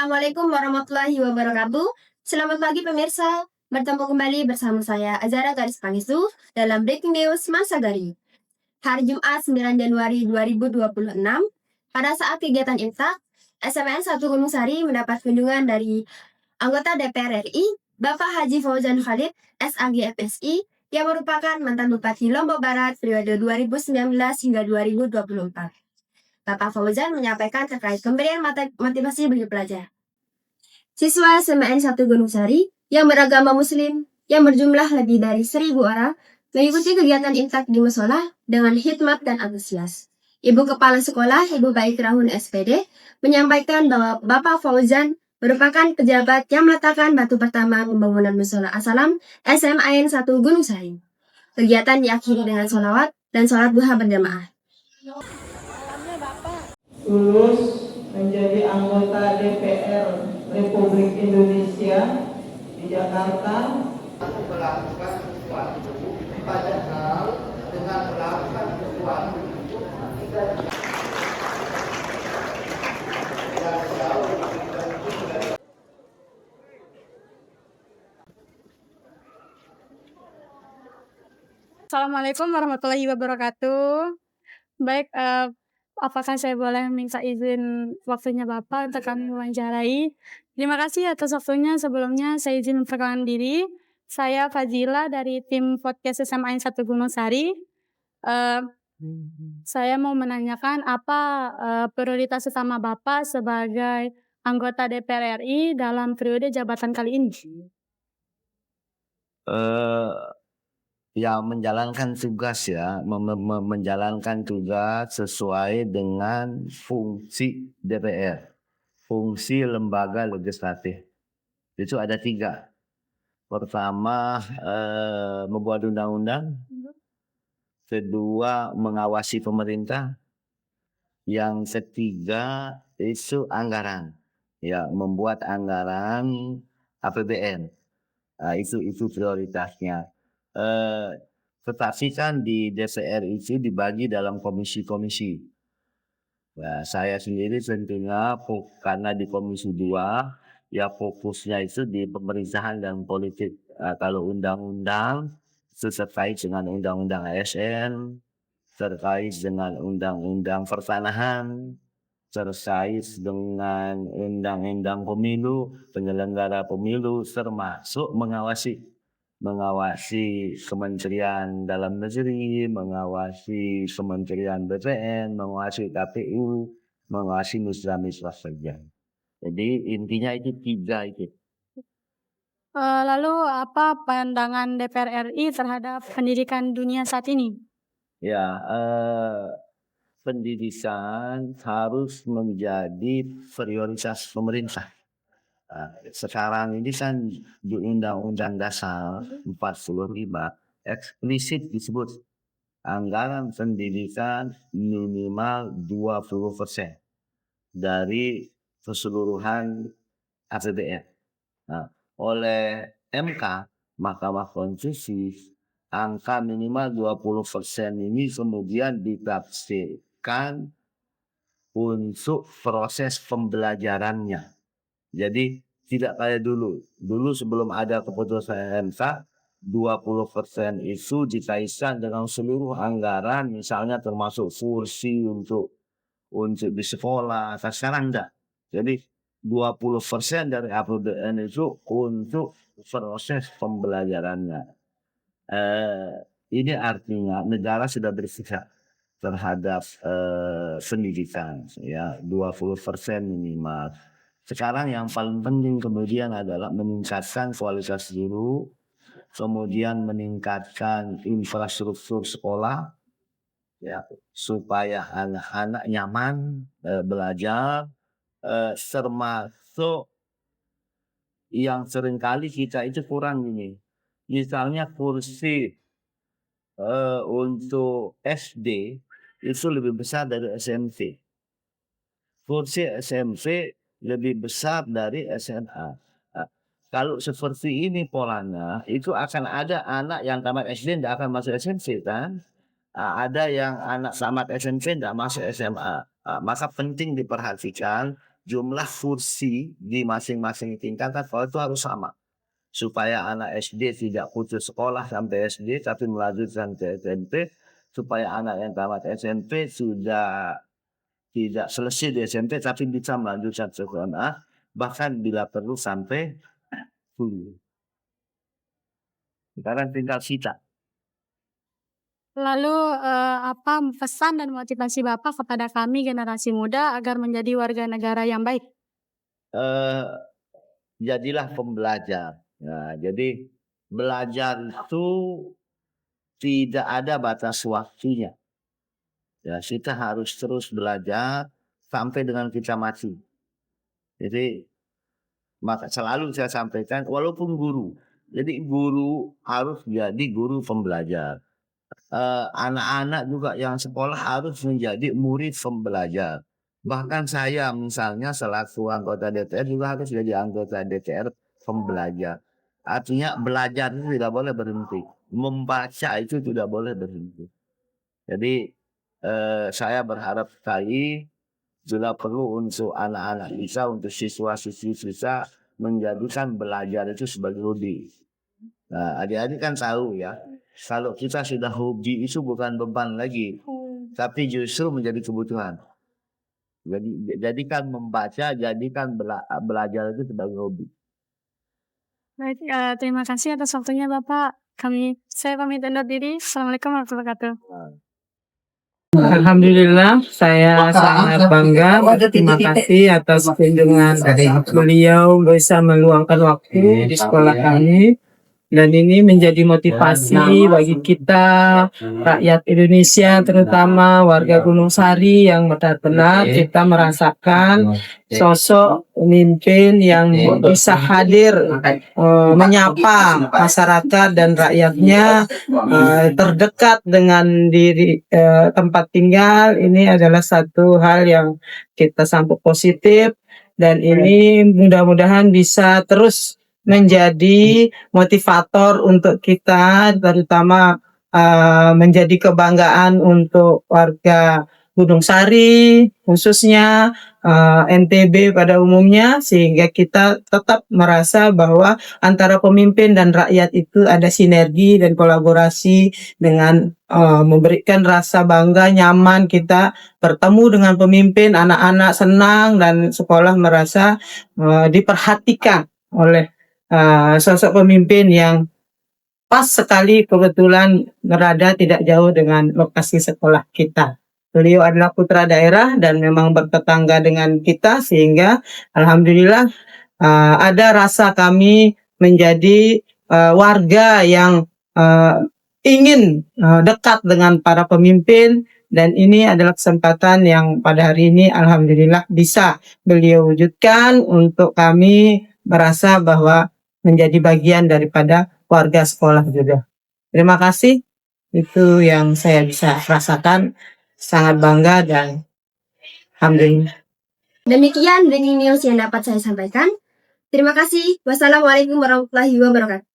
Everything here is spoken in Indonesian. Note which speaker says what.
Speaker 1: Assalamualaikum warahmatullahi wabarakatuh. Selamat pagi pemirsa. Bertemu kembali bersama saya Azara Garis Pangestu dalam Breaking News Masagari. Hari Jumat 9 Januari 2026, pada saat kegiatan imsak, SMN 1 Gunung Sari mendapat kunjungan dari anggota DPR RI, Bapak Haji Fauzan Khalid, SAG FSI, yang merupakan mantan Bupati Lombok Barat periode 2019 hingga 2024. Bapak Fauzan menyampaikan terkait pemberian motivasi bagi pelajar. Siswa SMN 1 Gunung Sari yang beragama Muslim yang berjumlah lebih dari 1.000 orang mengikuti kegiatan imsak di musola dengan hikmat dan antusias. Ibu Kepala Sekolah, Ibu Baik Rahun SPD, menyampaikan bahwa Bapak Fauzan merupakan pejabat yang meletakkan batu pertama pembangunan musola As-Salam SMAN 1 Gunung Sari. Kegiatan diakhiri dengan sholawat dan sholat duha berjamaah.
Speaker 2: Lulus menjadi anggota DPR Republik Indonesia di Jakarta.
Speaker 3: Melakukan sesuatu padahal dengan melakukan sesuatu itu tidak jauh.
Speaker 4: Assalamualaikum warahmatullahi wabarakatuh. Baik, apakah saya boleh minta izin waktunya Bapak untuk kami wawancarai? Terima kasih atas waktunya. Sebelumnya saya izin memperkenalkan diri. Saya Fazila dari tim podcast SMAN 1 Gunung Sari. Saya mau menanyakan apa prioritas utama Bapak sebagai anggota DPR RI dalam periode jabatan kali ini?
Speaker 5: Ya menjalankan tugas ya, menjalankan tugas sesuai dengan fungsi DPR, fungsi lembaga legislatif. Itu ada 3. Pertama, membuat undang-undang. Kedua, mengawasi pemerintah. Yang ketiga, itu anggaran. Ya, membuat anggaran APBN. Nah, itu prioritasnya. Tetapi kan di DPR itu dibagi dalam komisi-komisi. Nah, saya sendiri tentunya karena di komisi 2, ya fokusnya itu di pemerintahan dan politik. Kalau undang-undang itu terkait dengan undang-undang ASN, terkait dengan undang-undang pertanahan, terkait dengan undang-undang pemilu, penyelenggara pemilu, termasuk mengawasi Kementerian Dalam Negeri, mengawasi Kementerian BPN, mengawasi KPU, mengawasi mitra-mitra kerja. Jadi intinya itu 3 itu.
Speaker 4: Lalu apa pandangan DPR RI terhadap pendidikan dunia saat ini?
Speaker 5: Ya, pendidikan harus menjadi prioritas pemerintah. Sekarang ini kan di Undang-Undang Dasar 45 eksplisit disebut anggaran pendidikan minimal 20% dari keseluruhan APBN. Nah, oleh MK, Mahkamah Konstitusi, angka minimal 20% ini kemudian ditafsirkan untuk proses pembelajarannya. Jadi tidak kayak dulu. Dulu sebelum ada keputusan MK, 20% itu dikaitkan dengan seluruh anggaran, misalnya termasuk kursi untuk di sekolah. Sekarang enggak. Jadi 20% dari APBN itu untuk proses pembelajarannya. Ini artinya negara sudah bersikap terhadap pendidikan, ya 20% minimal. Sekarang yang paling penting kemudian adalah meningkatkan kualitas guru, kemudian meningkatkan infrastruktur sekolah, ya supaya anak-anak nyaman belajar, termasuk yang seringkali kita itu kurang ini. Misalnya kursi untuk SD itu lebih besar dari SMP. Kursi SMP lebih besar dari SMA. Kalau seperti ini polanya, itu akan ada anak yang tamat SD tidak akan masuk SMP kan? Ada yang anak tamat SMP tidak masuk SMA. Maka penting diperhatikan jumlah kursi di masing-masing tingkatan sekolah itu harus sama. Supaya anak SD tidak putus sekolah sampai SD tapi melanjutkan ke SMP, supaya anak yang tamat SMP sudah tidak selesai di SMP tapi bisa melanjutkan ke SMA, bahkan bila perlu sampai kuliah. Sekarang tinggal sita.
Speaker 4: Lalu apa pesan dan motivasi Bapak kepada kami generasi muda agar menjadi warga negara yang baik?
Speaker 5: Eh, Jadilah pembelajar. Nah, jadi belajar itu tidak ada batas waktunya. Ya, kita harus terus belajar sampai dengan kita mati. Jadi maka selalu saya sampaikan, walaupun guru, jadi guru harus jadi guru pembelajar. Anak-anak juga yang sekolah harus menjadi murid pembelajar. Bahkan saya misalnya selaku anggota DPR juga harus jadi anggota DPR pembelajar. Artinya belajar itu tidak boleh berhenti. Membaca itu tidak boleh berhenti. Jadi saya berharap sekali bila perlu untuk anak-anak kita, untuk siswa-siswi kita menjadikan belajar itu sebagai hobi. Nah, adik-adik kan tahu ya, kalau kita sudah hobi itu bukan beban lagi, tapi justru menjadi kebutuhan. Jadi jadikan membaca, jadikan belajar itu sebagai hobi.
Speaker 4: Baik, terima kasih atas waktunya Bapak. Saya pamit undur diri. Assalamualaikum warahmatullahi wabarakatuh.
Speaker 6: Alhamdulillah, saya sangat bangga. Terima kasih atas kunjungan beliau bisa meluangkan waktu di sekolah kami. Dan ini menjadi motivasi bagi kita, rakyat Indonesia, terutama warga Gunung Sari yang benar-benar kita merasakan sosok pemimpin yang bisa hadir menyapa masyarakat dan rakyatnya terdekat dengan diri tempat tinggal. Ini adalah satu hal yang kita sambut positif dan ini mudah-mudahan bisa terus menjadi motivator untuk kita, terutama menjadi kebanggaan untuk warga Gunung Sari khususnya, NTB pada umumnya, sehingga kita tetap merasa bahwa antara pemimpin dan rakyat itu ada sinergi dan kolaborasi dengan memberikan rasa bangga, nyaman kita bertemu dengan pemimpin, anak-anak senang dan sekolah merasa diperhatikan oleh sosok pemimpin yang pas sekali kebetulan berada tidak jauh dengan lokasi sekolah kita. Beliau adalah putra daerah dan memang bertetangga dengan kita, sehingga alhamdulillah ada rasa kami menjadi warga yang ingin dekat dengan para pemimpin, dan ini adalah kesempatan yang pada hari ini alhamdulillah bisa beliau wujudkan untuk kami merasa bahwa menjadi bagian daripada warga sekolah juga. Terima kasih, itu yang saya bisa rasakan, sangat bangga dan alhamdulillah.
Speaker 1: Demikian breaking news yang dapat saya sampaikan. Terima kasih. Wassalamualaikum warahmatullahi wabarakatuh.